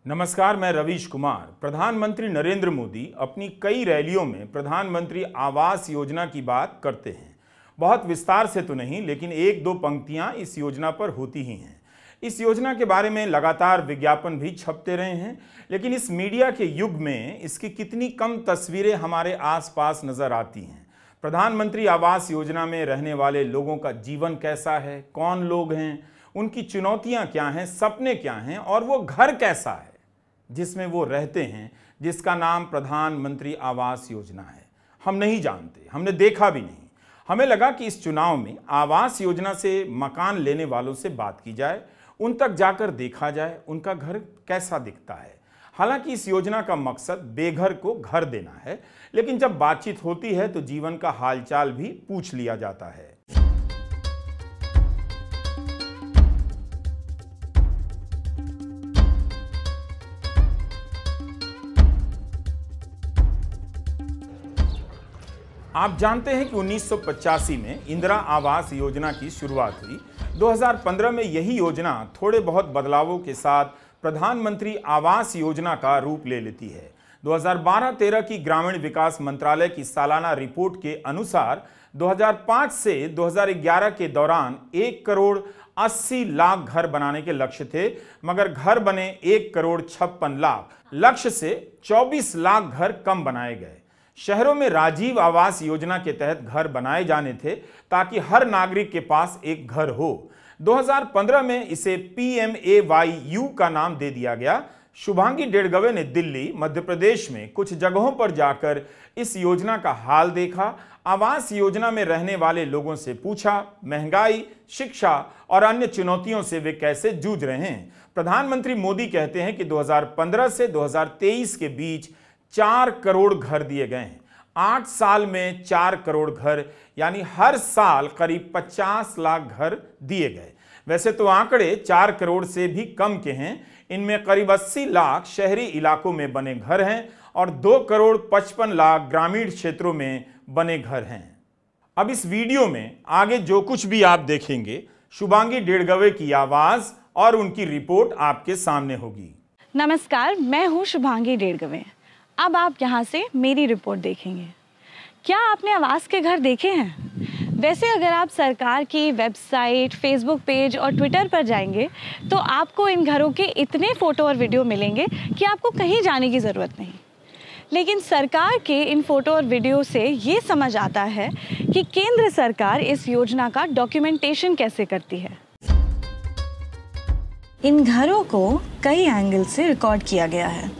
नमस्कार, मैं रवीश कुमार। प्रधानमंत्री नरेंद्र मोदी अपनी कई रैलियों में प्रधानमंत्री आवास योजना की बात करते हैं। बहुत विस्तार से तो नहीं, लेकिन एक दो पंक्तियां इस योजना पर होती ही हैं। इस योजना के बारे में लगातार विज्ञापन भी छपते रहे हैं, लेकिन इस मीडिया के युग में इसकी कितनी कम तस्वीरें हमारे आसपास नजर आती हैं। प्रधानमंत्री आवास योजना में रहने वाले लोगों का जीवन कैसा है, कौन लोग हैं, उनकी चुनौतियां क्या हैं, सपने क्या हैं, और वो घर कैसा है जिसमें वो रहते हैं, जिसका नाम प्रधानमंत्री आवास योजना है। हम नहीं जानते, हमने देखा भी नहीं। हमें लगा कि इस चुनाव में आवास योजना से मकान लेने वालों से बात की जाए, उन तक जाकर देखा जाए उनका घर कैसा दिखता है। हालांकि इस योजना का मकसद बेघर को घर देना है, लेकिन जब बातचीत होती है तो जीवन का हालचाल भी पूछ लिया जाता है। आप जानते हैं कि 1985 में इंदिरा आवास योजना की शुरुआत हुई। 2015 में यही योजना थोड़े बहुत बदलावों के साथ प्रधानमंत्री आवास योजना का रूप ले लेती है। 2012-13 की ग्रामीण विकास मंत्रालय की सालाना रिपोर्ट के अनुसार 2005 से 2011 के दौरान 1 करोड़ 80 लाख घर बनाने के लक्ष्य थे, मगर घर बने 1 करोड़ 56 लाख। लक्ष्य से 24 लाख घर कम बनाए गए। शहरों में राजीव आवास योजना के तहत घर बनाए जाने थे ताकि हर नागरिक के पास एक घर हो। 2015 में इसे PMAYU का नाम दे दिया गया। शुभांगी डेढ़गवे ने दिल्ली, मध्य प्रदेश में कुछ जगहों पर जाकर इस योजना का हाल देखा। आवास योजना में रहने वाले लोगों से पूछा, महंगाई, शिक्षा और अन्य चुनौतियों से वे कैसे जूझ रहे हैं। प्रधानमंत्री मोदी कहते हैं कि 2015 से 2023 के बीच 4 करोड़ घर दिए गए हैं। 8 साल में 4 करोड़ घर, यानी हर साल करीब 50 लाख घर दिए गए। वैसे तो आंकड़े 4 करोड़ से भी कम के हैं। इनमें करीब 80 लाख शहरी इलाकों में बने घर हैं और 2 करोड़ 55 लाख ग्रामीण क्षेत्रों में बने घर हैं। अब इस वीडियो में आगे जो कुछ भी आप देखेंगे, शुभांगी डेढ़गवे की आवाज और उनकी रिपोर्ट आपके सामने होगी। नमस्कार, मैं हूँ शुभांगी डेढ़गवे। अब आप यहाँ से मेरी रिपोर्ट देखेंगे। क्या आपने आवास के घर देखे हैं? वैसे अगर आप सरकार की वेबसाइट, फेसबुक पेज और ट्विटर पर जाएंगे तो आपको इन घरों के इतने फ़ोटो और वीडियो मिलेंगे कि आपको कहीं जाने की ज़रूरत नहीं। लेकिन सरकार के इन फ़ोटो और वीडियो से ये समझ आता है कि केंद्र सरकार इस योजना का डॉक्यूमेंटेशन कैसे करती है। इन घरों को कई एंगल से रिकॉर्ड किया गया है।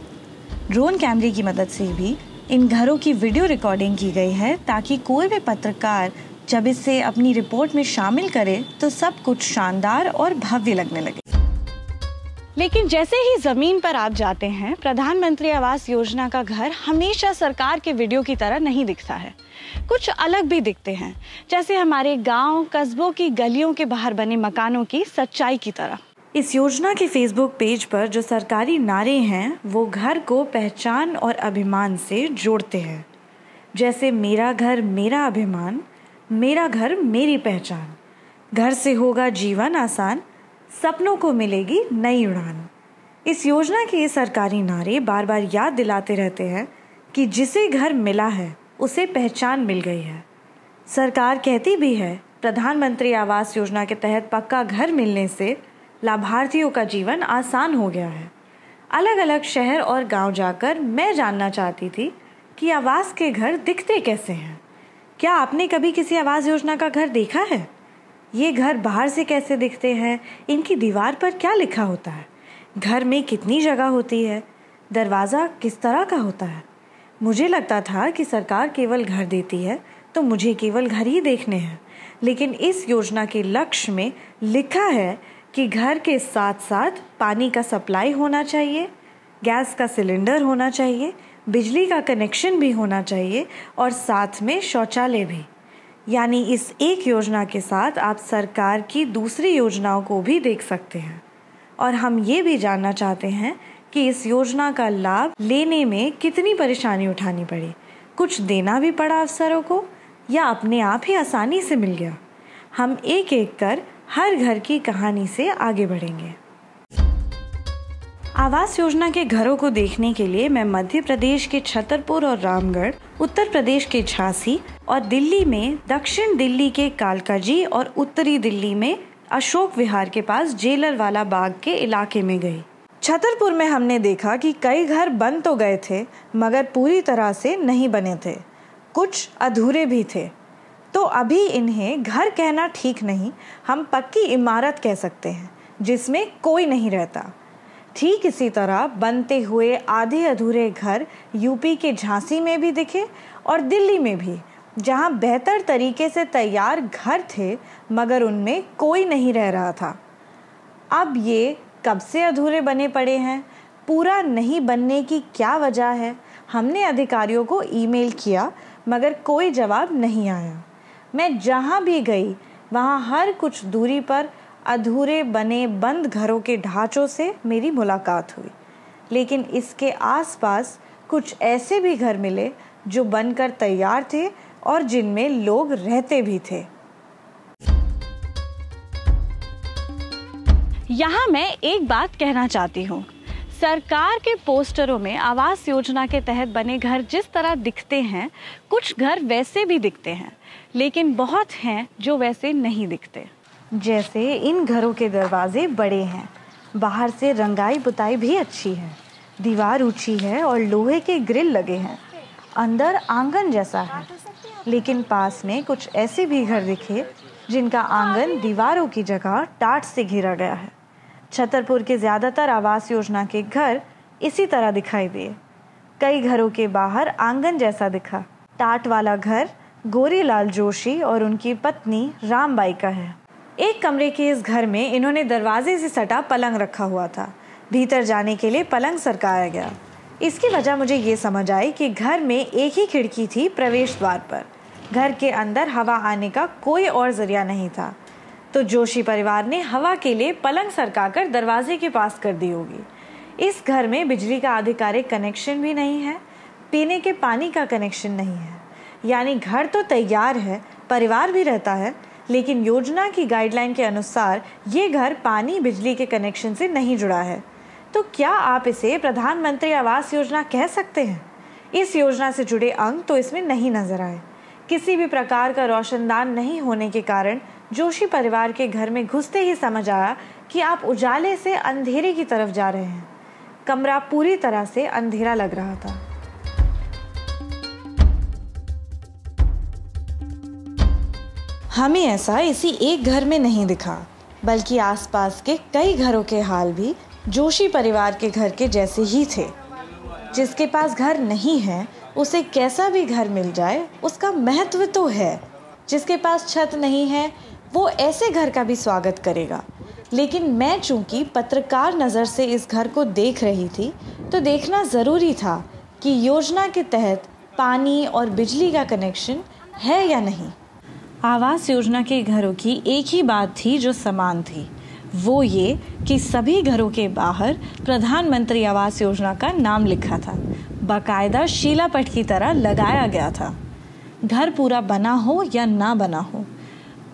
ड्रोन कैमरे की मदद से भी इन घरों की वीडियो रिकॉर्डिंग की गई है ताकि कोई भी पत्रकार जब इसे अपनी रिपोर्ट में शामिल करे तो सब कुछ शानदार और भव्य लगने लगे। लेकिन जैसे ही जमीन पर आप जाते हैं, प्रधानमंत्री आवास योजना का घर हमेशा सरकार के वीडियो की तरह नहीं दिखता है। कुछ अलग भी दिखते हैं, जैसे हमारे गांव, कस्बों की गलियों के बाहर बने मकानों की सच्चाई की तरह। इस योजना के फेसबुक पेज पर जो सरकारी नारे हैं वो घर को पहचान और अभिमान से जोड़ते हैं, जैसे मेरा घर मेरा अभिमान, मेरा घर मेरी पहचान, घर से होगा जीवन आसान, सपनों को मिलेगी नई उड़ान। इस योजना के ये सरकारी नारे बार बार याद दिलाते रहते हैं कि जिसे घर मिला है उसे पहचान मिल गई है। सरकार कहती भी है प्रधानमंत्री आवास योजना के तहत पक्का घर मिलने से लाभार्थियों का जीवन आसान हो गया है। अलग अलग शहर और गांव जाकर मैं जानना चाहती थी कि आवास के घर दिखते कैसे हैं। क्या आपने कभी किसी आवास योजना का घर देखा है? ये घर बाहर से कैसे दिखते हैं? इनकी दीवार पर क्या लिखा होता है? घर में कितनी जगह होती है? दरवाज़ा किस तरह का होता है? मुझे लगता था कि सरकार केवल घर देती है तो मुझे केवल घर ही देखने हैं, लेकिन इस योजना के लक्ष्य में लिखा है कि घर के साथ साथ पानी का सप्लाई होना चाहिए, गैस का सिलेंडर होना चाहिए, बिजली का कनेक्शन भी होना चाहिए और साथ में शौचालय भी। यानी इस एक योजना के साथ आप सरकार की दूसरी योजनाओं को भी देख सकते हैं। और हम ये भी जानना चाहते हैं कि इस योजना का लाभ लेने में कितनी परेशानी उठानी पड़ी, कुछ देना भी पड़ा अफसरों को या अपने आप ही आसानी से मिल गया। हम एक एक कर हर घर की कहानी से आगे बढ़ेंगे। आवास योजना के घरों को देखने के लिए मैं मध्य प्रदेश के छतरपुर और रामगढ़, उत्तर प्रदेश के झांसी और दिल्ली में दक्षिण दिल्ली के कालकाजी और उत्तरी दिल्ली में अशोक विहार के पास जेलरवाला बाग के इलाके में गई। छतरपुर में हमने देखा कि कई घर बन तो गए थे मगर पूरी तरह से नहीं बने थे, कुछ अधूरे भी थे। तो अभी इन्हें घर कहना ठीक नहीं, हम पक्की इमारत कह सकते हैं जिसमें कोई नहीं रहता। ठीक इसी तरह बनते हुए आधे अधूरे घर यूपी के झांसी में भी दिखे और दिल्ली में भी, जहां बेहतर तरीके से तैयार घर थे मगर उनमें कोई नहीं रह रहा था। अब ये कब से अधूरे बने पड़े हैं, पूरा नहीं बनने की क्या वजह है? हमने अधिकारियों को ईमेल किया मगर कोई जवाब नहीं आया। मैं जहां भी गई वहां हर कुछ दूरी पर अधूरे बने बंद घरों के ढांचों से मेरी मुलाकात हुई, लेकिन इसके आसपास कुछ ऐसे भी घर मिले जो बनकर तैयार थे और जिनमें लोग रहते भी थे। यहाँ मैं एक बात कहना चाहती हूँ, सरकार के पोस्टरों में आवास योजना के तहत बने घर जिस तरह दिखते हैं, कुछ घर वैसे भी दिखते हैं, लेकिन बहुत हैं जो वैसे नहीं दिखते। जैसे इन घरों के दरवाजे बड़े हैं, बाहर से रंगाई पुताई भी अच्छी है, दीवार ऊंची है और लोहे के ग्रिल लगे हैं, अंदर आंगन जैसा है। लेकिन पास में कुछ ऐसे भी घर दिखे जिनका आंगन दीवारों की जगह टाट से घिरा गया है। छतरपुर के ज़्यादातर आवास योजना के घर इसी तरह दिखाई दिए। कई घरों के बाहर आंगन जैसा दिखा। टाट वाला घर गोरीलाल जोशी और उनकी पत्नी रामबाई का है। एक कमरे के इस घर में इन्होंने दरवाजे से सटा पलंग रखा हुआ था। भीतर जाने के लिए पलंग सरकाया गया। इसकी वजह मुझे ये समझ आई कि घर में एक ही खिड़की थी प्रवेश द्वार पर। घर के अंदर हवा आने का कोई और जरिया नहीं था, तो जोशी परिवार ने हवा के लिए पलंग सरकाकर दरवाजे के पास कर दी होगी। इस घर में बिजली का आधिकारिक कनेक्शन भी नहीं है, पीने के पानी का कनेक्शन नहीं है। यानी घर तो तैयार है, परिवार भी रहता है, लेकिन योजना की गाइडलाइन के अनुसार ये घर पानी बिजली के कनेक्शन से नहीं जुड़ा है। तो क्या आप इसे प्रधानमंत्री आवास योजना कह सकते हैं? इस योजना से जुड़े अंक तो इसमें नहीं नजर आए। किसी भी प्रकार का रोशनदान नहीं होने के कारण जोशी परिवार के घर में घुसते ही समझ आया कि आप उजाले से अंधेरे की तरफ जा रहे हैं। कमरा पूरी तरह से अंधेरा लग रहा था। हमें ऐसा इसी एक घर में नहीं दिखा, बल्कि आसपास के कई घरों के हाल भी जोशी परिवार के घर के जैसे ही थे। जिसके पास घर नहीं है उसे कैसा भी घर मिल जाए उसका महत्व तो है। जिसके पास छत नहीं है वो ऐसे घर का भी स्वागत करेगा। लेकिन मैं चूंकि पत्रकार नज़र से इस घर को देख रही थी, तो देखना ज़रूरी था कि योजना के तहत पानी और बिजली का कनेक्शन है या नहीं। आवास योजना के घरों की एक ही बात थी जो समान थी, वो ये कि सभी घरों के बाहर प्रधानमंत्री आवास योजना का नाम लिखा था, बाकायदा शीलापट की तरह लगाया गया था। घर पूरा बना हो या ना बना हो,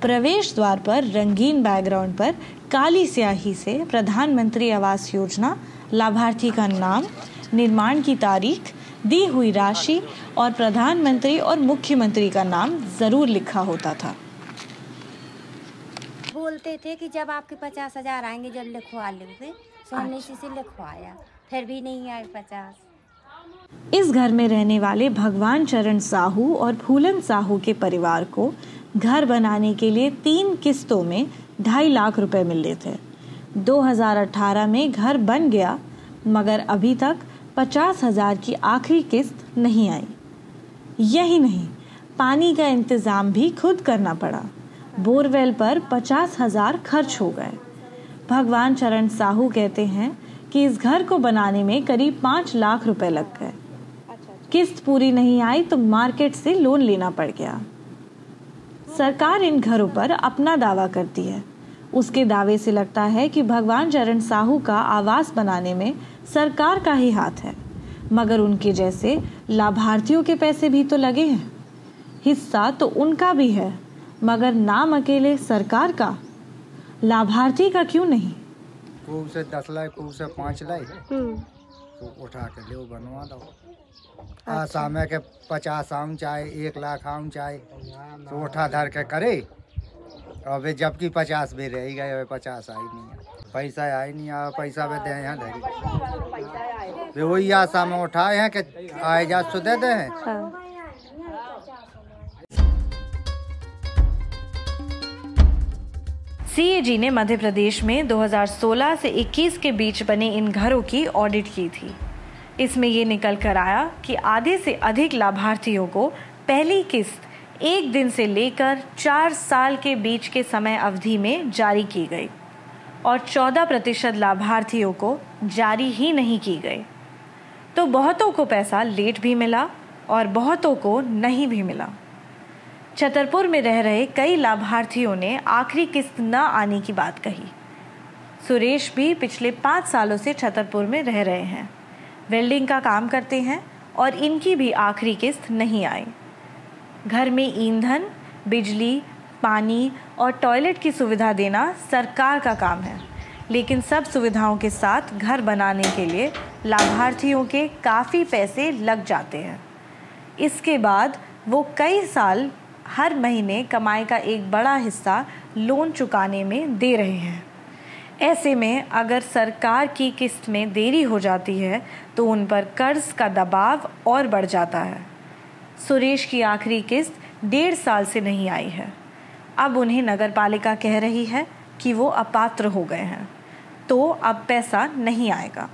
प्रवेश द्वार पर रंगीन बैकग्राउंड पर काली स्याही से प्रधानमंत्री आवास योजना, लाभार्थी का नाम, निर्माण की तारीख, दी हुई राशि और प्रधानमंत्री और मुख्यमंत्री का नाम जरूर लिखा होता था। बोलते थे कि जब आपके 50,000 आएंगे जब लिखवा लेंगे, सोने से लिखवाया, फिर भी नहीं आए 50। इस घर में रहने वाले भगवान चरण साहू और फूलन साहू के परिवार को घर बनाने के लिए 3 किस्तों में 2.5 लाख रुपए मिले थे। 2018 में घर बन गया, मगर अभी तक 50,000 की आखिरी किस्त नहीं आई। यही नहीं, पानी का इंतज़ाम भी खुद करना पड़ा। बोरवेल पर 50,000 खर्च हो गए। भगवान चरण साहू कहते हैं कि इस घर को बनाने में करीब 5 लाख रुपए लग गए। किस्त पूरी नहीं आई तो मार्केट से लोन लेना पड़ गया। सरकार इन घरों पर अपना दावा करती है। उसके दावे से लगता है कि भगवान चरण साहू का आवास बनाने में सरकार का ही हाथ है, मगर उनके जैसे लाभार्थियों के पैसे भी तो लगे हैं। हिस्सा तो उनका भी है, मगर नाम अकेले सरकार का, लाभार्थी का क्यों नहीं? को से 10 लाए, को से 5 लाए, तो उठा के ले बनवा दो। समय के 50 आऊँ चाहे 1 लाख आऊँ चाहे, तो उठा धर के करे। अब जबकि 50 भी रह गए, 50 आई नहीं है, पैसा आई नहीं है, पैसा भी दे यहाँ धरी वे वही आशा में उठाए हैं कि आए जा तो दे दे हैं। हाँ। सीएजी ने मध्य प्रदेश में 2016 से 21 के बीच बने इन घरों की ऑडिट की थी। इसमें ये निकल कर आया कि आधे से अधिक लाभार्थियों को पहली किस्त 1 दिन से लेकर 4 साल के बीच के समय अवधि में जारी की गई और 14% लाभार्थियों को जारी ही नहीं की गई। तो बहुतों को पैसा लेट भी मिला और बहुतों को नहीं भी मिला। छतरपुर में रह रहे कई लाभार्थियों ने आखिरी किस्त न आने की बात कही। सुरेश भी पिछले 5 सालों से छतरपुर में रह रहे हैं, वेल्डिंग का काम करते हैं और इनकी भी आखिरी किस्त नहीं आई। घर में ईंधन, बिजली, पानी और टॉयलेट की सुविधा देना सरकार का काम है, लेकिन सब सुविधाओं के साथ घर बनाने के लिए लाभार्थियों के काफ़ी पैसे लग जाते हैं। इसके बाद वो कई साल हर महीने कमाई का एक बड़ा हिस्सा लोन चुकाने में दे रहे हैं। ऐसे में अगर सरकार की किस्त में देरी हो जाती है तो उन पर कर्ज का दबाव और बढ़ जाता है। सुरेश की आखिरी किस्त 1.5 साल से नहीं आई है। अब उन्हें नगरपालिका कह रही है कि वो अपात्र हो गए हैं, तो अब पैसा नहीं आएगा।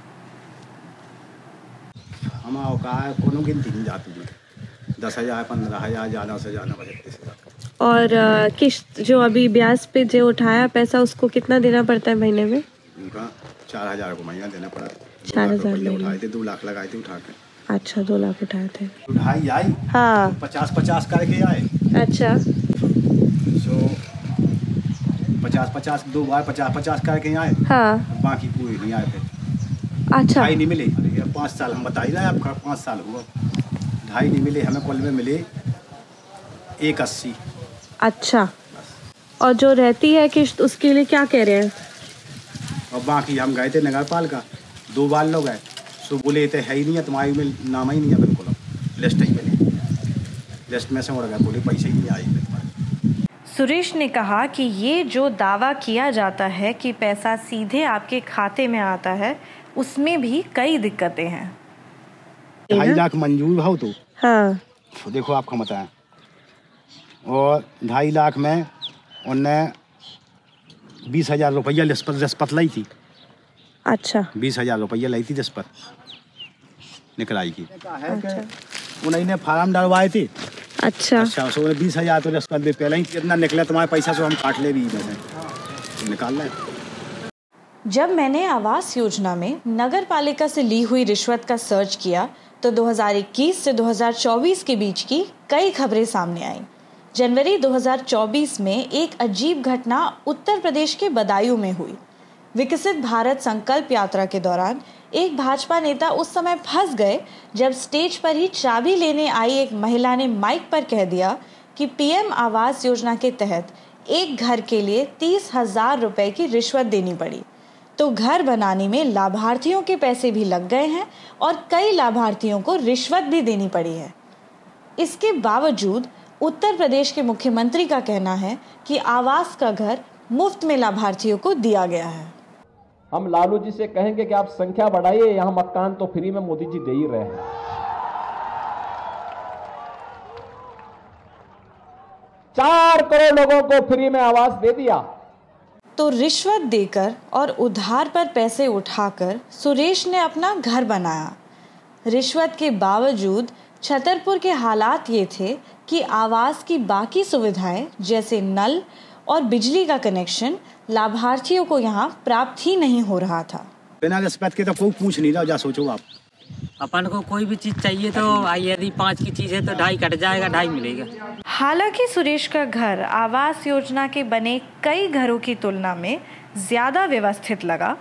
हमारा कहा है कोनो गिनती नहीं जाती है, 10,000 15,000 ज़्यादा से ज़्यादा बजट। और किस्त जो अभी ब्याज पे जो उठाया पैसा, उसको कितना देना पड़ता है महीने में? उनका 4,000 को महीना देना पड़ा। 4,000 उठाए थे, 2 लाख लगाए थे उठा के। अच्छा, 2 लाख उठाए थे। उठाई आई, हाँ, 50-50 करके आए। अच्छा, सो 50-50 2 बार 50-50 करके आए। हाँ, बाकी कोई नहीं आए फिर। अच्छा, 2.5 नहीं मिले। 5 साल हम बता ही रहे, आपका 5 साल हुआ, 2.5 नहीं मिले हमें। कल में मिले 180। अच्छा, और जो रहती है किस्त उसके लिए क्या कह रहे हैं? और बाकी हम गए थे नगर पालिका, 2 बार लोग गए, सो बोले थे है ही नहीं है, तुम्हारी में नाम ही नहीं है, बिल्कुल लिस्ट ही मिली, लिस्ट में से उड़ गए, बोले पैसे ही नहीं आए। सुरेश ने कहा कि ये जो दावा किया जाता है कि पैसा सीधे आपके खाते में आता है, उसमें भी कई दिक्कतें हैं। 2.5 लाख मंजूर हो तो हाँ, तो देखो आपको बताएं, और 2.5 लाख में उनने 20,000 रुपया रिश्वत लाई थी। अच्छा, 20,000 रुपया लाई थी रिश्वत निकलाई की। अच्छा, उन्होंने फार्म डलवाए थे। अच्छा, अच्छा, सो 20,000 तो रिश्वत भी पहले ही कितना निकला तुम्हारे पैसा, सो हम काट ले भी वैसे निकाल लें। जब मैंने आवास योजना में नगर पालिका से ली हुई रिश्वत का सर्च किया तो 2021 से 2024 के बीच की कई खबरें सामने आईं। जनवरी 2024 में एक अजीब घटना उत्तर प्रदेश के बदायूं में हुई। विकसित भारत संकल्प यात्रा के दौरान एक भाजपा नेता उस समय फंस गए जब स्टेज पर ही चाबी लेने आई एक महिला ने माइक पर कह दिया कि पीएम आवास योजना के तहत एक घर के लिए 30,000 रुपए की रिश्वत देनी पड़ी। तो घर बनाने में लाभार्थियों के पैसे भी लग गए हैं और कई लाभार्थियों को रिश्वत भी देनी पड़ी है। इसके बावजूद उत्तर प्रदेश के मुख्यमंत्री का कहना है कि आवास का घर मुफ्त में लाभार्थियों को दिया गया है। हम लालू जी से कहेंगे कि आप संख्या बढ़ाइए, यहाँ मकान तो फ्री में मोदी जी दे ही रहे हैं। 4 करोड़ लोगों को फ्री में आवास दे दिया। तो रिश्वत देकर और उधार पर पैसे उठाकर सुरेश ने अपना घर बनाया। रिश्वत के बावजूद छतरपुर के हालात ये थे कि आवास की बाकी सुविधाएं जैसे नल और बिजली का कनेक्शन लाभार्थियों को यहाँ प्राप्त ही नहीं हो रहा था। बिना रिश्वत के तो कोई पूछ नहीं रहा, जा सोचो आप। अपन को कोई भी चीज चाहिए तो यदि 5 की चीज है तो 2.5 कट जाएगा, 2.5 मिलेगा। हालांकि सुरेश का घर आवास योजना के बने कई घरों की तुलना में ज़्यादा व्यवस्थित लगा।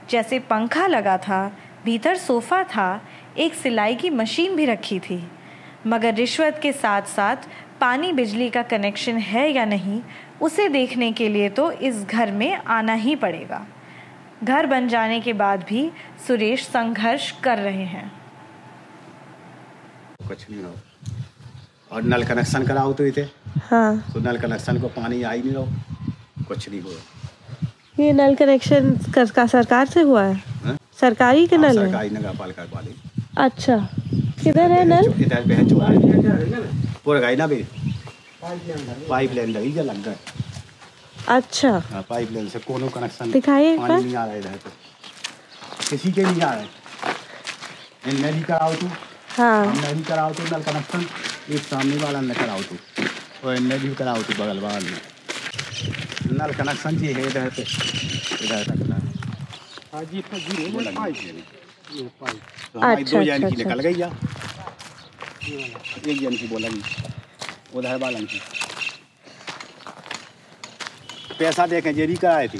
जैसे पंखा लगा था, भीतर सोफा था, एक सिलाई की मशीन भी रखी थी। मगर रिश्वत के साथ साथ पानी बिजली का कनेक्शन है या नहीं, उसे देखने के लिए तो इस घर में आना ही पड़ेगा। घर बन जाने के बाद भी सुरेश संघर्ष कर रहे हैं। कुछ नहीं हो। और नल कनेक्शन कराओ तो इथे, हाँ, तो नल कनेक्शन को पानी आ ही नहीं रहो, कुछ नहीं हुआ। ये नल कनेक्शन का सरकार से हुआ है? हाँ? सरकारी के नल है? सरकारी नगर पालिका वाली। अच्छा, किधर है नल? इधर बहन चुका है पूरा गाय ना भी पाइप लाइन लगी क्या लग गए। अच्छा, पाइप लाइन से कोनो कनेक्शन दिखाइए, पानी नहीं आ रहा इधर, तो किसी के नहीं आ रहा है। नल ही कराओ तू, हाँ, हम नहीं कराओ तो नल कनेक्शन एक सामने वाला न कराओ तू, और नल भी कराओ तू बगल वाल में नल कनेक्शन जी है इधर पे, इधर तक ना। तो हमारी 2 जन की निकल गई या 1 जन की बोलेंगी उधर वालन की पैसा देके जेरी कराई थी।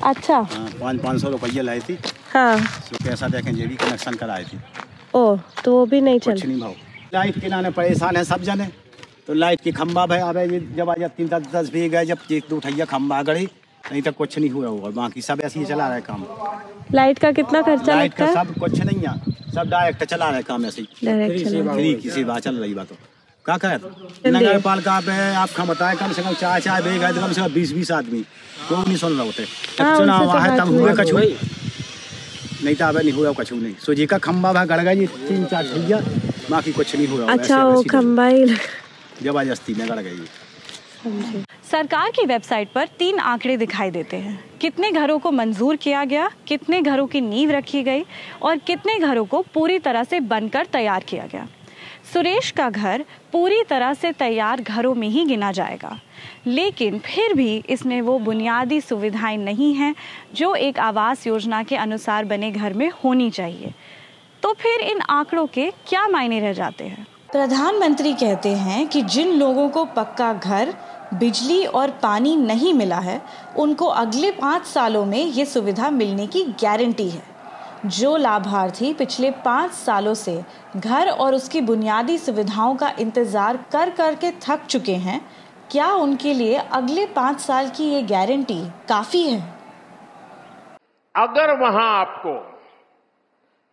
अच्छा, हाँ, 500 रुपये लाई थी। हाँ, तो पैसा देके जेरी कनेक्शन कराई थी। ओ, तो वो भी नहीं चल। कुछ नहीं भाव, लाइट के नाने परेशान है सब जने, तो लाइट की खंबा भाई अब जब आज 3-10 भी गए, जब 1-2 ठैया खंबा गड़ी, नहीं तो कुछ नहीं हुआ होगा। बाकी सब ऐसे ही चला रहे काम। लाइट का कितना खर्चा लाइट लगता है? का सब कुछ नहीं है, सब डायरेक्ट चला रहे काम ऐसे ही, फ्री की सेवा चल रही बात। क्या कहे नगर पालिका पे आपका बताए कम से कम 4 बे गए, कम से कम 20 आदमी, कोई नहीं सुन रहे होते। चुनाव हुआ है तब हुए कछु नहीं, तो अब नहीं हुआ कछु नहीं। सो जी का खंबा भाग गड़ गई 3-4 ठैया, बाकी कुछ नहीं हुआ। अच्छा, वो खंबा ही जबरदस्ती में गड़ गई। सरकार की वेबसाइट पर 3 आंकड़े दिखाई देते हैं। कितने घरों को मंजूर किया गया, कितने घरों की नींव रखी गई और कितने घरों को पूरी तरह से बनकर तैयार किया गया। सुरेश का घर पूरी तरह से तैयार घरों में ही गिना जाएगा, लेकिन फिर भी इसमें वो बुनियादी सुविधाएं नहीं हैं जो एक आवास योजना के अनुसार बने घर में होनी चाहिए। तो फिर इन आंकड़ों के क्या मायने रह जाते हैं? प्रधानमंत्री कहते हैं कि जिन लोगों को पक्का घर, बिजली और पानी नहीं मिला है, उनको अगले 5 सालों में ये सुविधा मिलने की गारंटी है। जो लाभार्थी पिछले 5 सालों से घर और उसकी बुनियादी सुविधाओं का इंतजार कर कर के थक चुके हैं, क्या उनके लिए अगले 5 साल की ये गारंटी काफी है? अगर वहां आपको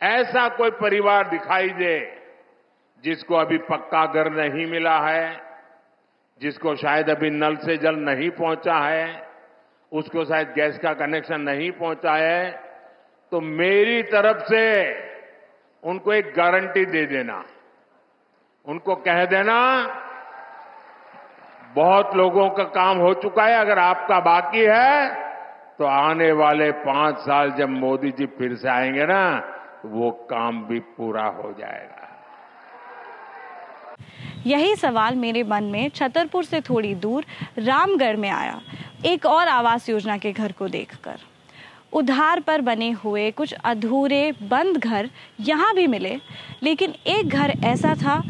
ऐसा कोई परिवार दिखाई दे जिसको अभी पक्का घर नहीं मिला है, जिसको शायद अभी नल से जल नहीं पहुंचा है, उसको शायद गैस का कनेक्शन नहीं पहुंचा है, तो मेरी तरफ से उनको एक गारंटी दे देना, उनको कह देना बहुत लोगों का काम हो चुका है, अगर आपका बाकी है तो आने वाले 5 साल जब मोदी जी फिर से आएंगे ना, तो वो काम भी पूरा हो जाएगा। यही सवाल मेरे मन में छतरपुर से थोड़ी दूर रामगढ़ में आया, एक और आवास योजना के घर को देखकर। उधार पर बने हुए कुछ अधूरे बंद घर यहाँ भी मिले, लेकिन एक घर ऐसा था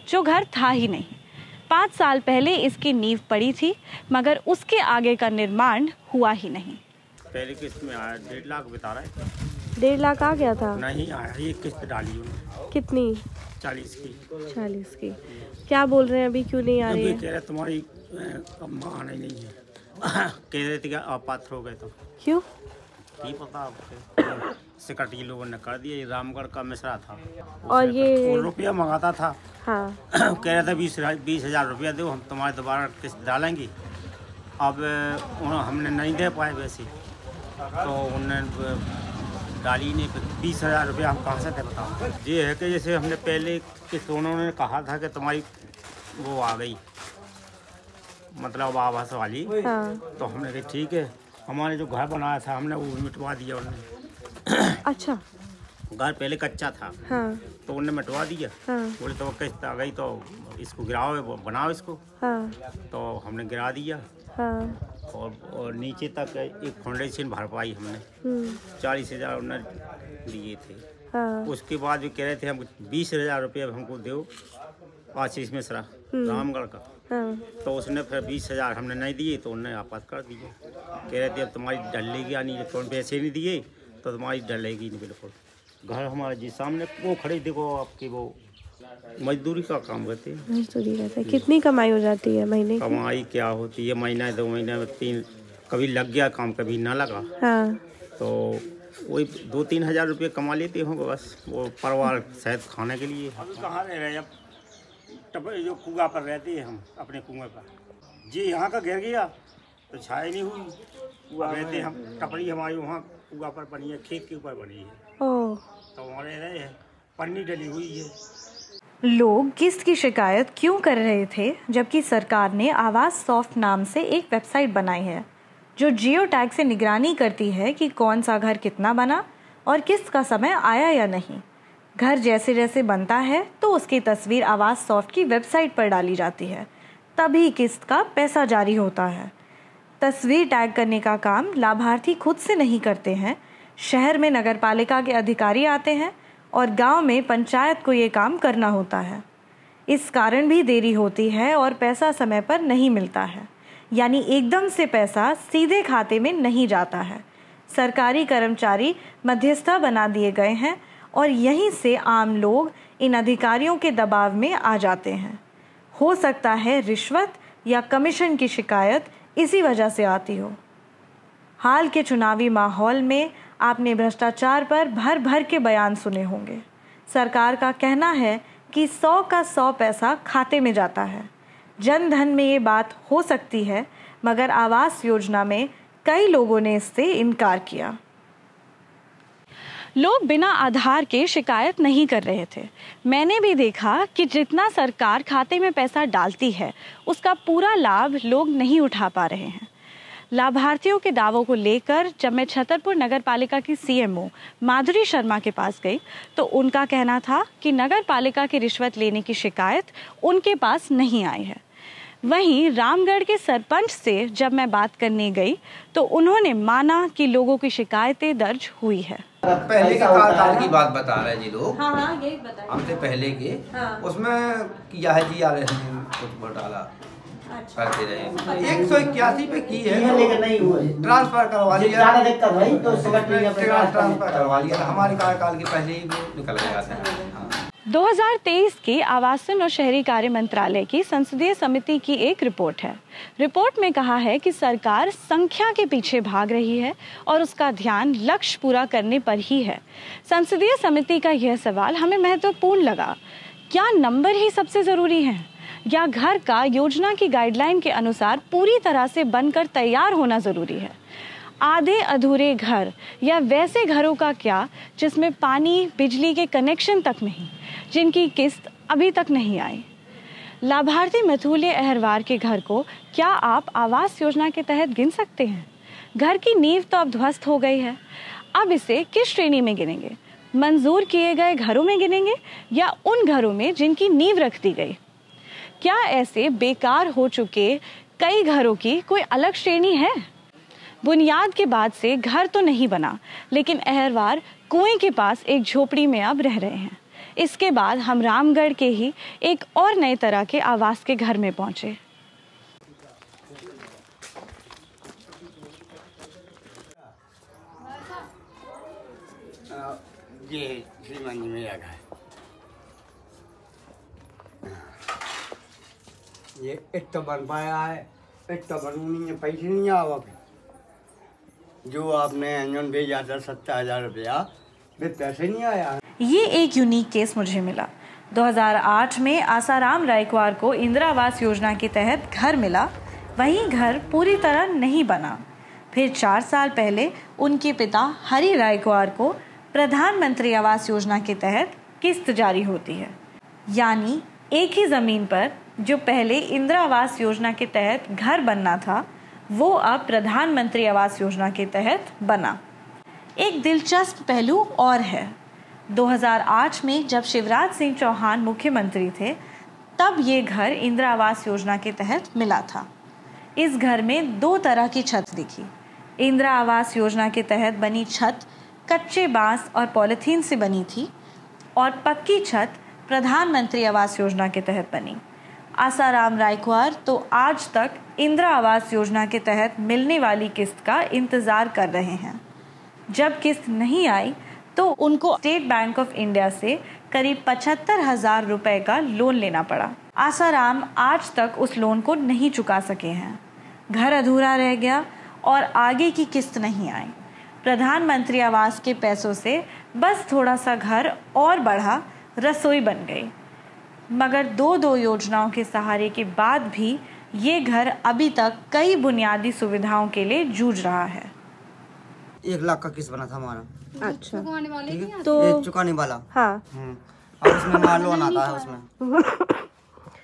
जो घर था ही नहीं। 5 साल पहले इसकी नींव पड़ी थी, मगर उसके आगे का निर्माण हुआ ही नहीं। पहली किस्त में आया 1.5 लाख बता रहा है। 1.5 लाख आ गया था? नहीं आया, ये किस्त डाली उन्होंने। कितनी? 40 की। 40 की। क्या बोल रहे हैं अभी, क्यों नहीं आ रही है? कह रहे तुम्हारी आना ही नहीं है। कह रहे थे कि आप पात्र हो गए तो। क्यों? नहीं पता आपको। सिक्योरिटी लोगों ने कर दिया। ये रामगढ़ का मिश्रा था और ये रुपया मंगाता था। हाँ। कह रहे थे 20,000 रुपया दो, हम तुम्हारे दोबारा किस्त डालेंगे। अब हमने नहीं दे पाए वैसे, तो उन्होंने डाली नहीं। 20,000 रुपया हम कहाँ से दे बताओ। ये है कि जैसे हमने पहले किस्त उन्होंने कहा था कि तुम्हारी वो आ गई, मतलब आवास वाली। हाँ। तो हमने कहा ठीक है, हमारे जो घर बनाया था हमने वो मिटवा दिया उन्होंने। अच्छा। घर पहले कच्चा था। हाँ। तो उन्होंने मिटवा दिया। हाँ। बोले तो किस्त आ गई तो इसको गिराओ, बनाओ इसको। हाँ। तो हमने गिरा दिया। हाँ। और नीचे तक एक फाउंडेशन भर पाई हमने। 40,000 उन्होंने दिए थे। हाँ। उसके बाद भी कह रहे थे हम 20,000 रुपये हमको दो, आशीष मिश्रा रामगढ़ का। हाँ। तो उसने फिर 20,000 हमने नहीं दिए, तो उन्होंने आपात कर दिए। कह रहे थे अब तुम्हारी डलेगी या नहीं, तो पैसे नहीं दिए तो तुम्हारी डलेगी नहीं बिल्कुल। घर हमारे जी सामने वो खड़े, देखो आपकी वो मजदूरी का काम करते हैं। मजदूरी करते हैं। कितनी कमाई हो जाती है महीने की? कमाई क्या होती है, महीना 2 महीने में 3, कभी लग गया काम कभी ना लगा। हाँ। तो वही 2-3 हज़ार रुपये कमा लेते होंगे बस, वो परिवार शायद खाने के लिए। हम कहाँ रह रहे हैं अब, जो कुआं पर रहते हैं हम अपने कुएं पर जी, यहाँ का गिर गया तो छाया नहीं हुई, रहते हम टपरी हमारी वहाँ कुआं पर बनी है, खेत के ऊपर बनी है, तो वहाँ रह रहे हैं, पन्नी डली हुई है। लोग किस्त की शिकायत क्यों कर रहे थे, जबकि सरकार ने आवास सॉफ्ट नाम से एक वेबसाइट बनाई है जो जियो टैग से निगरानी करती है कि कौन सा घर कितना बना और किस्त का समय आया या नहीं। घर जैसे जैसे बनता है तो उसकी तस्वीर आवास सॉफ्ट की वेबसाइट पर डाली जाती है, तभी किस्त का पैसा जारी होता है। तस्वीर टैग करने का काम लाभार्थी खुद से नहीं करते हैं, शहर में नगरपालिका के अधिकारी आते हैं और गांव में पंचायत को ये काम करना होता है। इस कारण भी देरी होती है और पैसा समय पर नहीं मिलता है, यानी एकदम से पैसा सीधे खाते में नहीं जाता है। सरकारी कर्मचारी मध्यस्थता बना दिए गए हैं और यहीं से आम लोग इन अधिकारियों के दबाव में आ जाते हैं। हो सकता है रिश्वत या कमीशन की शिकायत इसी वजह से आती हो। हाल के चुनावी माहौल में आपने भ्रष्टाचार पर भर भर के बयान सुने होंगे। सरकार का कहना है कि 100 का 100 पैसा खाते में जाता है। जन धन में ये बात हो सकती है, मगर आवास योजना में कई लोगों ने इससे इनकार किया। लोग बिना आधार के शिकायत नहीं कर रहे थे। मैंने भी देखा कि जितना सरकार खाते में पैसा डालती है उसका पूरा लाभ लोग नहीं उठा पा रहे हैं। लाभार्थियों के दावों को लेकर जब मैं छतरपुर नगर पालिका की सीएमओ माधुरी शर्मा के पास गई तो उनका कहना था कि नगर पालिका की रिश्वत लेने की शिकायत उनके पास नहीं आई है। वहीं रामगढ़ के सरपंच से जब मैं बात करने गई तो उन्होंने माना कि लोगों की शिकायतें दर्ज हुई है। पहले के कार्यकाल की बात बता रहे हैं जी लोग। हाँ, यही बताइए। हमसे पहले के उसमें किया है जी, कुछ घोटाला करते रहे। 181 पे की है, ट्रांसफर करवा लिया, ट्रांसफर करवा लिया, हमारे कार्यकाल के पहले ही निकल गया था। 2023 की आवासन और शहरी कार्य मंत्रालय की संसदीय समिति की एक रिपोर्ट है। रिपोर्ट में कहा है कि सरकार संख्या के पीछे भाग रही है और उसका ध्यान लक्ष्य पूरा करने पर ही है। संसदीय समिति का यह सवाल हमें महत्वपूर्ण लगा। क्या नंबर ही सबसे जरूरी है या घर का योजना की गाइडलाइन के अनुसार पूरी तरह से बनकर तैयार होना जरूरी है? आधे अधूरे घर या वैसे घरों का क्या जिसमें पानी बिजली के कनेक्शन तक नहीं, जिनकी किस्त अभी तक नहीं आई? लाभार्थी मथुल्य अहरवार के घर को क्या आप आवास योजना के तहत गिन सकते हैं? घर की नींव तो अब ध्वस्त हो गई है, अब इसे किस श्रेणी में गिनेंगे? मंजूर किए गए घरों में गिनेंगे या उन घरों में जिनकी नींव रख दी गई? क्या ऐसे बेकार हो चुके कई घरों की कोई अलग श्रेणी है? बुनियाद के बाद से घर तो नहीं बना, लेकिन अहरवार कुएं के पास एक झोपड़ी में अब रह रहे हैं। इसके बाद हम रामगढ़ के ही एक और नए तरह के आवास के घर में पहुंचे। ये श्रीमान जी मेरा घर, ये एक तो बन पाया है, एक तो बनू नहीं है, पैसे नहीं आवा। जो आपने अंजन भेजा था 70,000 रुपया, वे पैसे नहीं आया। ये एक यूनिक केस मुझे मिला। 2008 में आसाराम रायकवार को इंदिरा आवास योजना के तहत घर मिला, वहीं घर पूरी तरह नहीं बना। फिर 4 साल पहले उनके पिता हरि रायकवार को प्रधानमंत्री आवास योजना के तहत किस्त जारी होती है। यानी एक ही ज़मीन पर जो पहले इंदिरा आवास योजना के तहत घर बनना था, वो अब प्रधानमंत्री आवास योजना के तहत बना। एक दिलचस्प पहलू और है। 2008 में जब शिवराज सिंह चौहान मुख्यमंत्री थे, तब ये घर इंदिरा आवास योजना के तहत मिला था। इस घर में 2 तरह की छत दिखी। इंदिरा आवास योजना के तहत बनी छत कच्चे बांस और पॉलीथीन से बनी थी और पक्की छत प्रधानमंत्री आवास योजना के तहत बनी। आसाराम रायकवार तो आज तक इंदिरा आवास योजना के तहत मिलने वाली किस्त का इंतज़ार कर रहे हैं। जब किस्त नहीं आई तो उनको स्टेट बैंक ऑफ इंडिया से करीब 75,000 रुपए का लोन लेना पड़ा। आसाराम आज तक उस लोन को नहीं चुका सके हैं। घर अधूरा रह गया और आगे की किस्त नहीं आई। प्रधानमंत्री आवास के पैसों से बस थोड़ा सा घर और बढ़ा, रसोई बन गई। मगर दो योजनाओं के सहारे के बाद भी ये घर अभी तक कई बुनियादी सुविधाओं के लिए जूझ रहा है। 1 लाख का किस्त बना था हमारा। अच्छा, तो चुकाने वाला। हाँ। और उसमें हमारा लोन आता है, उसमें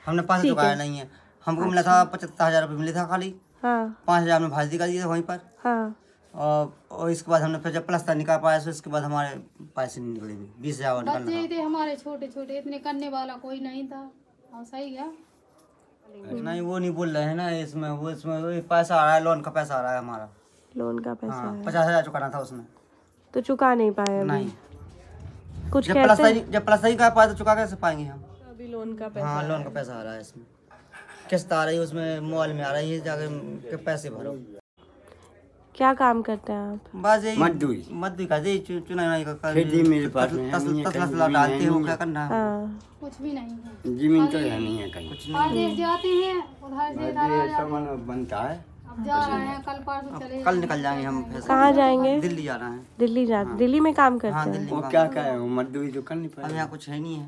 हमने पैसे चुकाया नहीं है। हमको मिला था 75,000 रुपये मिले था खाली। हाँ। 5,000 में भाजी कर दिए थे वहीं पर। हाँ। और इसके बाद हमने फिर जब प्लस्तर निकाल पाया तो इसके बाद हमारे पैसे नहीं निकले। 20,000 बच्चे थे हमारे छोटे छोटे, इतने करने वाला कोई नहीं था। और सही है नहीं, वो नहीं बोल रहे हैं ना, इसमें वो पैसा आ रहा है, लोन का पैसा आ रहा है हमारा। लोन का पैसा हाँ, 50,000 चुकाना था उसमें, तो चुका नहीं पाए अभी। नहीं, कुछ जब प्लस्तर ही कर पाए तो चुका कैसे पाएंगे हम। अभी लोन का पैसा। हाँ, लोन का पैसा आ रहा है, इसमें किस्त आ रही है, उसमें मॉल में आ रही है, जाके पैसे भरो। क्या काम करते हैं आप? बस यही मजदूरी करते, चुनाई का खेती मेरे पास में डालते हो, क्या करना है। कुछ भी नहीं है, जमीन तो है नहीं है कहीं, कुछ नहीं जाते हैं उधर से सामान बनता है। अब जा रहे हैं, कल परसों चले, कल निकल जाएंगे हम। कहाँ जाएंगे? दिल्ली जा रहे हैं। दिल्ली दिल्ली में काम करते हैं? वो क्या है, मजदूरी तो करनी पड़ेगी। अब यहाँ कुछ है नहीं है।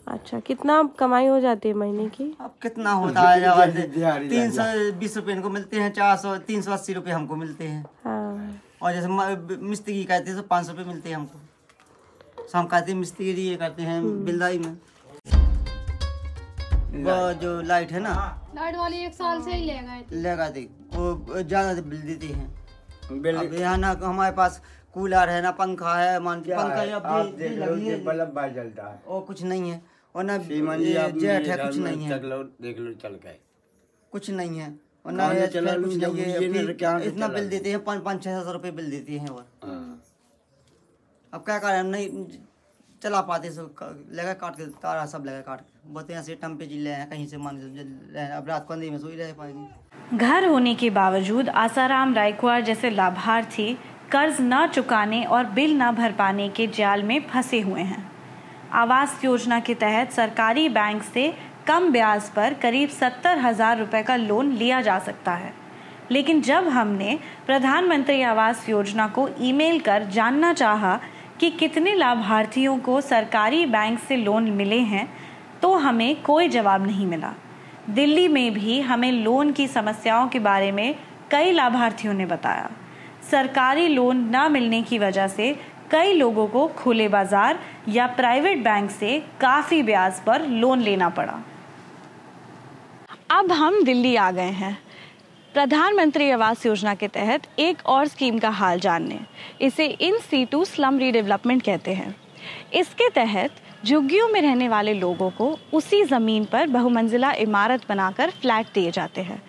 अच्छा, कितना कमाई हो जाती है महीने की? अब कितना होता है, 320 रुपये इनको मिलते हैं, 380 रुपये हमको मिलते हैं। हाँ। और जैसे मिस्त्री कहते हैं तो 500 रुपये मिलते हैं हमको। हम कहते हैं मिस्त्री ये करते हैं बिल्दाई में। वो जो लाइट है ना, लाइट वाली 1 साल से ही ले गए थे, वो ज्यादा बिल देती है। अब यहाँ ना हमारे पास कूलर है ना पंखा है, पंखा बल्ब जलता है और कुछ नहीं है। और ना जेट है, कुछ नहीं है। देख लो चल गए, कुछ नहीं है। और ना कुछ नहीं है, इतना बिल देते हैं, 500-600 रुपये बिल देती हैं। और अब क्या करें, हम नहीं चला पाते, लगा काट के तारा सब लगा काट के बोलते हैं, टम पे जिले हैं कहीं से मान, अब रात को अंधेरे में सोई रह पाएंगे। घर होने के बावजूद आसाराम रायकुआर जैसे लाभार्थी कर्ज न चुकाने और बिल न भर पाने के जाल में फंसे हुए हैं। आवास योजना के तहत सरकारी बैंक से कम ब्याज पर करीब 70,000 रुपये का लोन लिया जा सकता है, लेकिन जब हमने प्रधानमंत्री आवास योजना को ईमेल कर जानना चाहा कि कितने लाभार्थियों को सरकारी बैंक से लोन मिले हैं, तो हमें कोई जवाब नहीं मिला। दिल्ली में भी हमें लोन की समस्याओं के बारे में कई लाभार्थियों ने बताया। सरकारी लोन न मिलने की वजह से कई लोगों को खुले बाजार या प्राइवेट बैंक से काफ़ी ब्याज पर लोन लेना पड़ा। अब हम दिल्ली आ गए हैं प्रधानमंत्री आवास योजना के तहत एक और स्कीम का हाल जानने। इसे इन सीटू स्लम रीडेवलपमेंट कहते हैं। इसके तहत झुग्गियों में रहने वाले लोगों को उसी ज़मीन पर बहुमंजिला इमारत बनाकर फ्लैट दिए जाते हैं।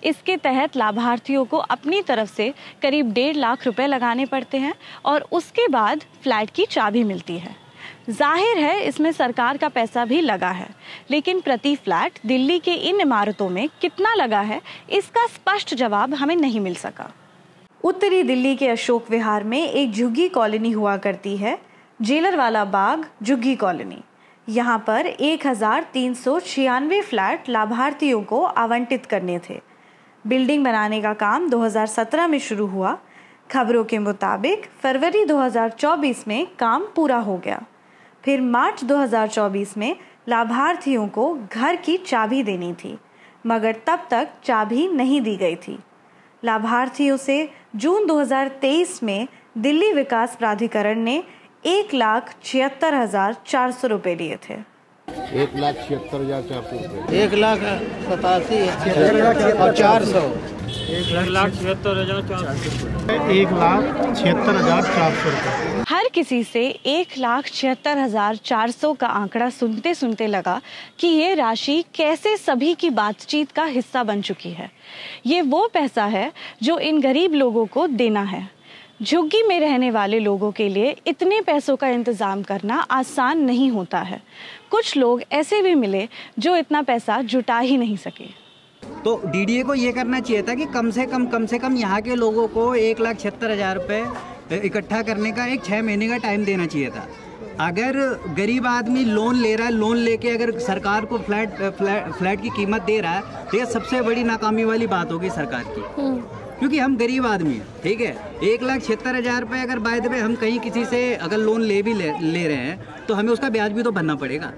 इसके तहत लाभार्थियों को अपनी तरफ से करीब 1.5 लाख रुपए लगाने पड़ते हैं और उसके बाद फ्लैट की चाबी मिलती है। जाहिर है इसमें सरकार का पैसा भी लगा है, लेकिन प्रति फ्लैट दिल्ली के इन इमारतों में कितना लगा है, इसका स्पष्ट जवाब हमें नहीं मिल सका। उत्तरी दिल्ली के अशोक विहार में एक झुग्गी कॉलोनी हुआ करती है, जेलरवाला बाग झुग्गी कॉलोनी। यहाँ पर 1396 फ्लैट लाभार्थियों को आवंटित करने थे। बिल्डिंग बनाने का काम 2017 में शुरू हुआ। खबरों के मुताबिक फरवरी 2024 में काम पूरा हो गया। फिर मार्च 2024 में लाभार्थियों को घर की चाबी देनी थी, मगर तब तक चाबी नहीं दी गई थी। लाभार्थियों से जून 2023 में दिल्ली विकास प्राधिकरण ने 1,76,400 रुपए लिए थे। 1,76,400 1,76,400 हर किसी से 1,76,400 का आंकड़ा सुनते सुनते लगा कि ये राशि कैसे सभी की बातचीत का हिस्सा बन चुकी है। ये वो पैसा है जो इन गरीब लोगों को देना है। झुग्गी में रहने वाले लोगों के लिए इतने पैसों का इंतजाम करना आसान नहीं होता है। कुछ लोग ऐसे भी मिले जो इतना पैसा जुटा ही नहीं सके। तो डीडीए को ये करना चाहिए था कि कम से कम यहाँ के लोगों को 1,76,000 रुपये इकट्ठा करने का एक 6 महीने का टाइम देना चाहिए था। अगर गरीब आदमी लोन ले रहा है, लोन लेके अगर सरकार को फ्लैट की कीमत दे रहा है, तो ये सबसे बड़ी नाकामी वाली बात होगी सरकार की। क्योंकि हम गरीब आदमी हैं, ठीक है। 1,76,000 रुपये अगर बाय द वे हम कहीं किसी से अगर लोन ले रहे हैं तो हमें उसका ब्याज भी तो भरना पड़ेगा।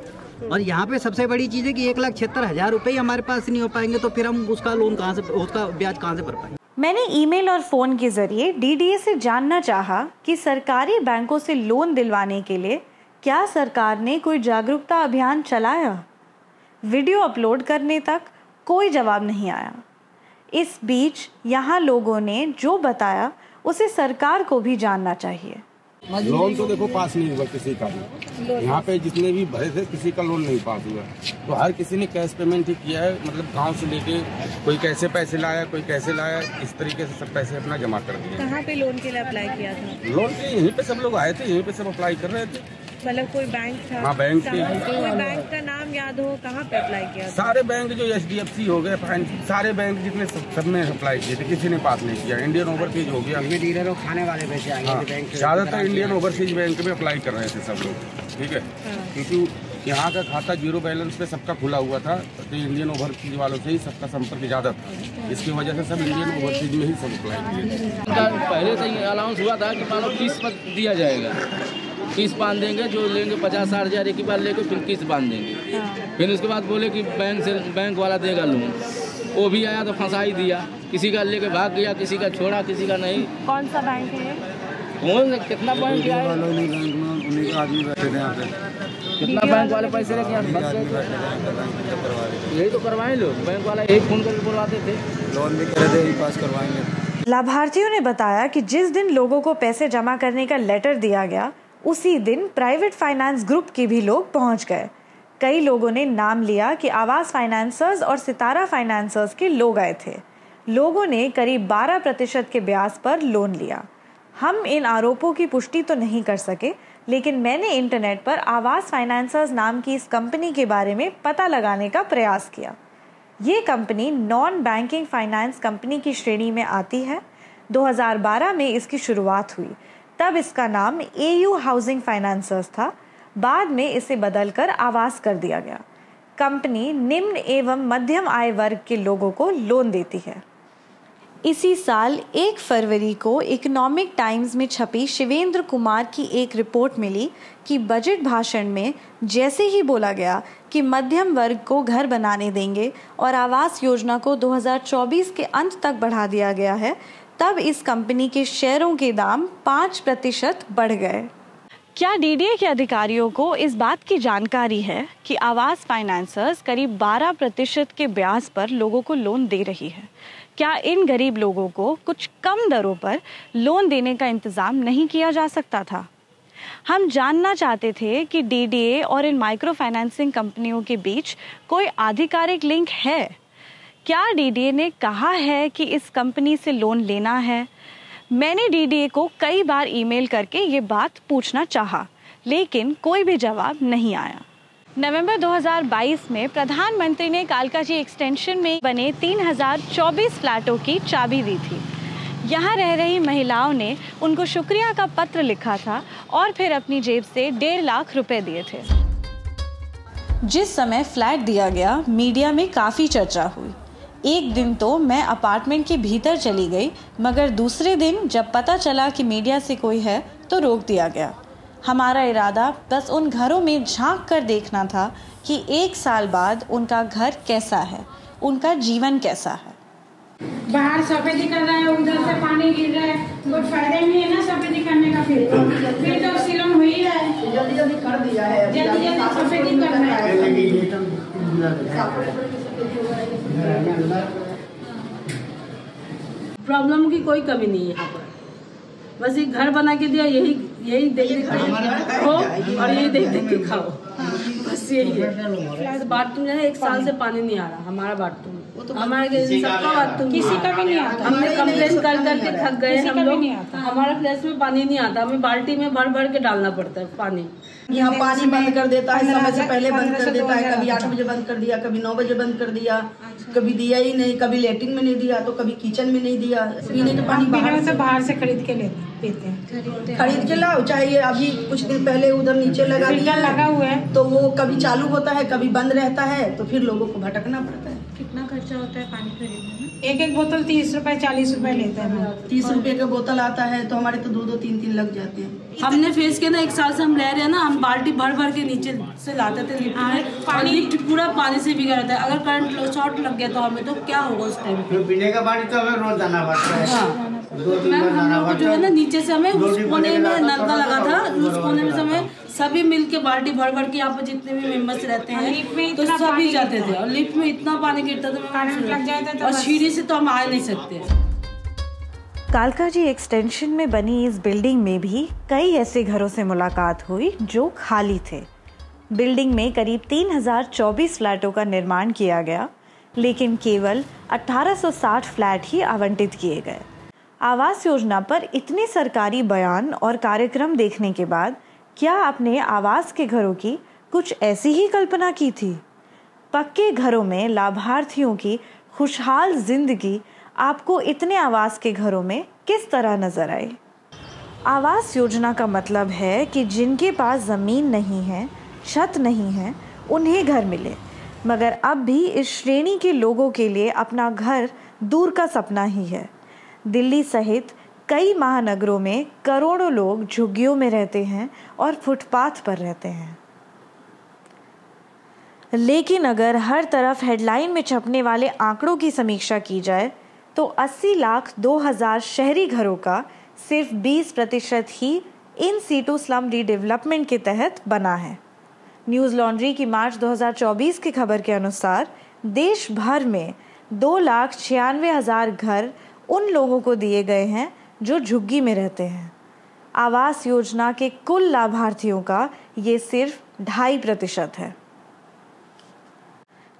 और यहाँ पे सबसे बड़ी चीज़ है कि 1,76,000 रुपये ही हमारे पास नहीं हो पाएंगे तो फिर हम उसका लोन कहाँ से, उसका ब्याज कहाँ से भर पाएंगे। मैंने ईमेल और फ़ोन के ज़रिए डीडीए से जानना चाहा कि सरकारी बैंकों से लोन दिलवाने के लिए क्या सरकार ने कोई जागरूकता अभियान चलाया। वीडियो अपलोड करने तक कोई जवाब नहीं आया। इस बीच यहाँ लोगों ने जो बताया उसे सरकार को भी जानना चाहिए। लोन तो देखो पास नहीं हुआ किसी का भी, यहाँ पे जितने भी भरे थे किसी का लोन नहीं पास हुआ। तो हर किसी ने कैश पेमेंट ही किया है, मतलब गांव से लेके कोई कैसे पैसे लाया, कोई कैसे लाया, इस तरीके से सब पैसे अपना जमा कर दिए। कहाँ पे लोन के लिए अप्लाई किया था? लोन के यहीं पे सब लोग आए थे, यहीं पे सब अप्लाई कर रहे थे। मतलब कोई बैंक था? हाँ बैंक के। कोई बैंक का नाम याद हो कहाँ पे अप्लाई किया था? सारे बैंक जो HDFC हो गए, सारे बैंक जितने सब में अप्लाई किए थे, किसी ने पास नहीं किया। इंडियन ओवरसीज हो गया, डीलर खाने वाले पैसे आएंगे। ज्यादातर इंडियन ओवरसीज बैंक में अप्लाई कर रहे थे सब लोग, ठीक है। क्योंकि यहाँ का खाता जीरो बैलेंस पे सबका खुला हुआ था, तो इंडियन ओवरसीज वालों से ही सबका संपर्क ज़्यादा था। इसकी वजह से सब इंडियन ओवरसीज में ही सब अप्लाई किए। पहले से ही अनाउंस हुआ था कि मानो किस्त दिया जाएगा, किस्त बांध देंगे, जो लेंगे 50-60 हज़ार एक ही बार लेके फिर किस्त बांध देंगे। फिर उसके बाद बोले कि बैंक वाला देगा लोन, वो भी आया तो फंसा ही दिया। किसी का लेके भाग गया, किसी का छोड़ा, किसी का नहीं। कौन सा बैंक है? कौन कितना बैंक कितना बैंक वाले पैसे लेके यही तो करवाए लोग। बैंक वाला एक फोन करके बुलवाते थे, लोन भी कर दे, पास करवाएंगे। लाभार्थियों ने बताया कि जिस दिन लोगों को पैसे जमा करने का लेटर दिया गया उसी दिन प्राइवेट फाइनेंस ग्रुप के भी लोग पहुंच गए। कई लोगों ने नाम लिया कि आवास फाइनेंसर्स और सितारा फाइनेंसर्स के लोग आए थे। लोगों ने करीब 12% के ब्याज पर लोन लिया। हम इन आरोपों की पुष्टि तो नहीं कर सके, लेकिन मैंने इंटरनेट पर आवास फाइनेंसर्स नाम की इस कंपनी के बारे में पता लगाने का प्रयास किया। ये company non banking finance company की श्रेणी में आती है। 2012 में इसकी शुरुआत हुई, तब इसका नाम AU हाउसिंग फाइनेंसर्स था। बाद में इसे बदलकर आवास कर दिया गया। कंपनी निम्न एवं मध्यम आय वर्ग के लोगों को लोन देती है। इसी साल 1 फरवरी को इकोनॉमिक टाइम्स में छपी शिवेंद्र कुमार की एक रिपोर्ट मिली कि बजट भाषण में जैसे ही बोला गया कि मध्यम वर्ग को घर बनाने देंगे और आवास योजना को 2024 के अंत तक बढ़ा दिया गया है, तब इस कंपनी के शेयरों के दाम 5% बढ़ गए। क्या डीडीए के अधिकारियों को इस बात की जानकारी है कि आवास फाइनेंसर्स करीब 12% के ब्याज पर लोगों को लोन दे रही है? क्या इन गरीब लोगों को कुछ कम दरों पर लोन देने का इंतजाम नहीं किया जा सकता था? हम जानना चाहते थे कि डीडीए और इन माइक्रो फाइनेंसिंग कंपनियों के बीच कोई आधिकारिक लिंक है। क्या डीडीए ने कहा है कि इस कंपनी से लोन लेना है? मैंने डीडीए को कई बार ईमेल करके ये बात पूछना चाहा, लेकिन कोई भी जवाब नहीं आया। नवंबर 2022 में प्रधानमंत्री ने कालकाजी एक्सटेंशन में बने 3024 फ्लैटों की चाबी दी थी। यहाँ रह रही महिलाओं ने उनको शुक्रिया का पत्र लिखा था और फिर अपनी जेब से 1.5 लाख रुपए दिए थे। जिस समय फ्लैट दिया गया, मीडिया में काफ़ी चर्चा हुई। एक दिन तो मैं अपार्टमेंट के भीतर चली गई, मगर दूसरे दिन जब पता चला कि मीडिया से कोई है तो रोक दिया गया। हमारा इरादा बस उन घरों में झांक कर देखना था कि 1 साल बाद उनका घर कैसा है, उनका जीवन कैसा है। बाहर सफेदी कर रहा है, उधर से पानी गिर रहा है, कोई फायदा नहीं है ना सफेदी करने का। फिर तो सिलन हो ही रहा है। जल्दी जल्दी कर दिया है, जल्दी जल्दी सफेदी करना है। प्रॉब्लम की कोई कमी नहीं है यहाँ पर। बस एक घर बना के दिया, यही देख देख हो और यही देख देख के खाओ, बस यही है। बाथरूम जो है 1 साल से पानी नहीं आ रहा हमारा बाथरूम। हमारे सबका बाथरूम किसी का भी नहीं आता। हमने कंप्लेन कर करके थक गए हम लोग। हमारा फ्लैश में पानी नहीं आता, हमें बाल्टी में भर भर के डालना पड़ता है पानी। यहाँ पानी बंद कर देता है, समय से पहले बंद कर देता है। कभी 8 बजे बंद कर दिया, कभी 9 बजे बंद कर दिया, कभी दिया ही नहीं। कभी लेटरिन में नहीं दिया तो कभी किचन में नहीं दिया। पीने का पानी बाहर से खरीद के पीते हैं। खरीद के लाओ, चाहे अभी कुछ दिन पहले उधर नीचे लगा दिया लगा हुआ है तो वो कभी चालू होता है, कभी बंद रहता है, तो फिर लोगों को भटकना पड़ता है। कितना खर्चा होता है पानी खरीदने में? एक बोतल 30 रुपए 40 रुपए लेते हैं। 30 रुपए का बोतल आता है तो हमारे तो 2-3 लग जाते हैं। हमने फेस के ना 1 साल से हम रह रहे हैं ना, हम बाल्टी भर भर के नीचे से लाते थे लिफ्ट में, पानी लिफ्ट पूरा पानी से भीगा रहता है। अगर करंट शॉर्ट लग गया तो हमें तो क्या होगा उस टाइम पे? पीने का पानी तो हमें रोज जाना पड़ता है। मैम हम लोग जो है ना नीचे से हमें उस कोने में नलका लगा था, उस कोने में से हमें सभी मिलके बाल्टी भर भर के यहाँ पर जितने भी मेंबर्स रहते हैं तो सभी जाते थे। और लिफ्ट में इतना पानी गिरता था लग जाता था, और सीढ़ी से तो हम आ नहीं सकते। कालकाजी एक्सटेंशन में बनी इस बिल्डिंग में भी कई ऐसे घरों से मुलाकात हुई जो खाली थे। बिल्डिंग में करीब 3024 फ्लैटों का निर्माण किया गया, लेकिन केवल 1860 फ्लैट ही आवंटित किए गए। आवास योजना पर इतने सरकारी बयान और कार्यक्रम देखने के बाद क्या आपने आवास के घरों की कुछ ऐसी ही कल्पना की थी? पक्के घरों में लाभार्थियों की खुशहाल जिंदगी आपको इतने आवास के घरों में किस तरह नजर आई? आवास योजना का मतलब है कि जिनके पास ज़मीन नहीं है, छत नहीं है, उन्हें घर मिले। मगर अब भी इस श्रेणी के लोगों के लिए अपना घर दूर का सपना ही है। दिल्ली सहित कई महानगरों में करोड़ों लोग झुग्गियों में रहते हैं और फुटपाथ पर रहते हैं। लेकिन अगर हर तरफ हेडलाइन में छपने वाले आंकड़ों की समीक्षा की जाए तो 80,02,000 शहरी घरों का सिर्फ 20% ही इन सीटू स्लम रीडेवलपमेंट के तहत बना है। न्यूज़ लॉन्ड्री की मार्च 2024 की खबर के अनुसार देश भर में 2,96,000 घर उन लोगों को दिए गए हैं जो झुग्गी में रहते हैं। आवास योजना के कुल लाभार्थियों का ये सिर्फ 2.5% है।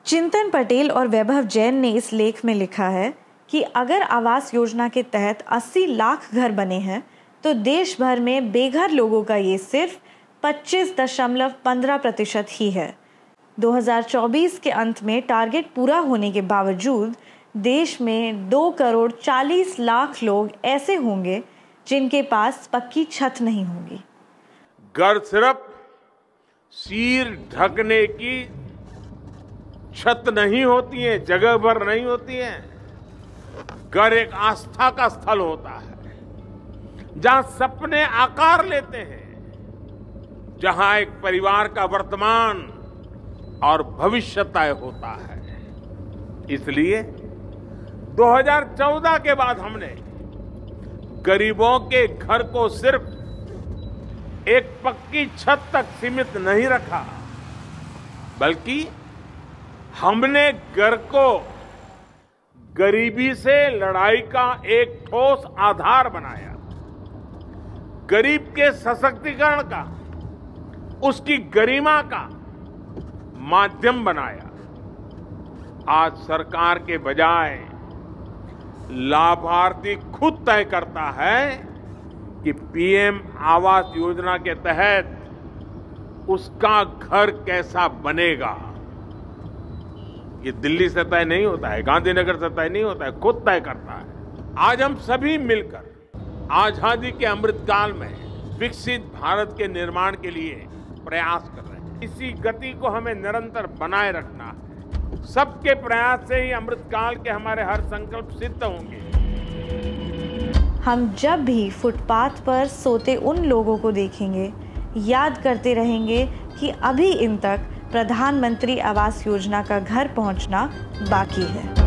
चिंतन पटेल और वैभव जैन ने इस लेख में लिखा है कि अगर आवास योजना के तहत 80 लाख घर बने हैं तो देश भर में बेघर लोगों का ये सिर्फ 25.15% ही है। 2024 के अंत में टारगेट पूरा होने के बावजूद देश में 2,40,00,000 लोग ऐसे होंगे जिनके पास पक्की छत नहीं होगी। घर सिर्फ सिर ढकने की छत नहीं होती है, जगह भर नहीं होती है। घर एक आस्था का स्थल होता है जहां सपने आकार लेते हैं, जहां एक परिवार का वर्तमान और भविष्य तय होता है। इसलिए 2014 के बाद हमने गरीबों के घर को सिर्फ एक पक्की छत तक सीमित नहीं रखा, बल्कि हमने घर को गरीबी से लड़ाई का एक ठोस आधार बनाया, गरीब के सशक्तिकरण का, उसकी गरिमा का माध्यम बनाया। आज सरकार के बजाय लाभार्थी खुद तय करता है कि पीएम आवास योजना के तहत उसका घर कैसा बनेगा। ये दिल्ली से तय नहीं होता है, गांधीनगर से तय नहीं होता है, खुद तय करता है। आज हम सभी मिलकर आजादी के अमृतकाल में विकसित भारत के निर्माण के लिए प्रयास कर रहे हैं। इसी गति को हमें निरंतर बनाए रखना है। सबके प्रयास से ही अमृतकाल के हमारे हर संकल्प सिद्ध होंगे। हम जब भी फुटपाथ पर सोते उन लोगों को देखेंगे, याद करते रहेंगे कि अभी इन तक प्रधानमंत्री आवास योजना का घर पहुंचना बाकी है।